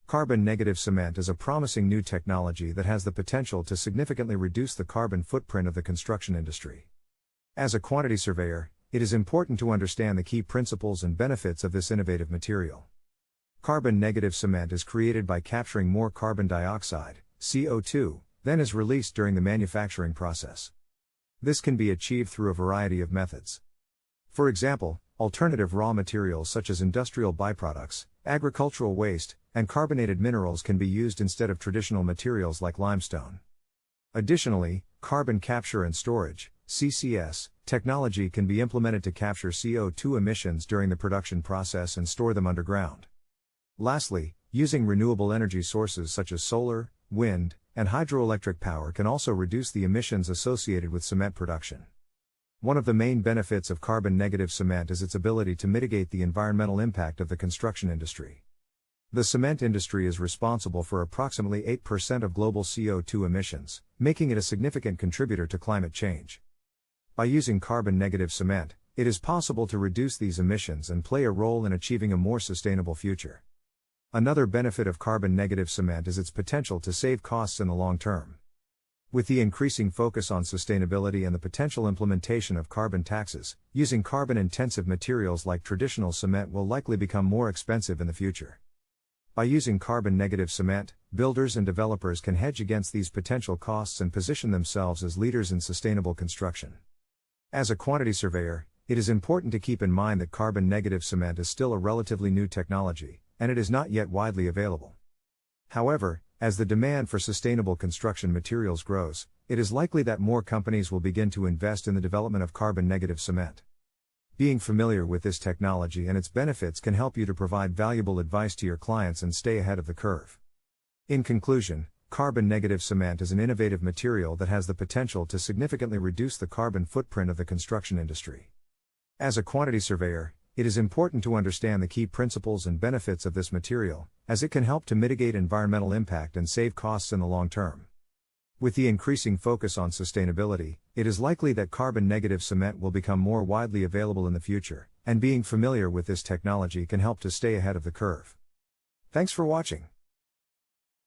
Carbon-negative cement is a promising new technology that has the potential to significantly reduce the carbon footprint of the construction industry. As a quantity surveyor, it is important to understand the key principles and benefits of this innovative material. Carbon-negative cement is created by capturing more carbon dioxide, CO2, than is released during the manufacturing process. This can be achieved through a variety of methods. For example, alternative raw materials such as industrial byproducts, agricultural waste, and carbonated minerals can be used instead of traditional materials like limestone. Additionally, carbon capture and storage, CCS, technology can be implemented to capture CO2 emissions during the production process and store them underground. Lastly, using renewable energy sources such as solar, wind, and hydroelectric power can also reduce the emissions associated with cement production. One of the main benefits of carbon-negative cement is its ability to mitigate the environmental impact of the construction industry. The cement industry is responsible for approximately 8% of global CO2 emissions, making it a significant contributor to climate change. By using carbon-negative cement, it is possible to reduce these emissions and play a role in achieving a more sustainable future. Another benefit of carbon-negative cement is its potential to save costs in the long term. With the increasing focus on sustainability and the potential implementation of carbon taxes, using carbon-intensive materials like traditional cement will likely become more expensive in the future. By using carbon-negative cement, builders and developers can hedge against these potential costs and position themselves as leaders in sustainable construction. As a quantity surveyor, it is important to keep in mind that carbon-negative cement is still a relatively new technology, and it is not yet widely available. However, as the demand for sustainable construction materials grows, it is likely that more companies will begin to invest in the development of carbon-negative cement. Being familiar with this technology and its benefits can help you to provide valuable advice to your clients and stay ahead of the curve. In conclusion, carbon-negative cement is an innovative material that has the potential to significantly reduce the carbon footprint of the construction industry. As a quantity surveyor, it is important to understand the key principles and benefits of this material, as it can help to mitigate environmental impact and save costs in the long term. With the increasing focus on sustainability, it is likely that carbon-negative cement will become more widely available in the future, and being familiar with this technology can help to stay ahead of the curve. Thanks for watching.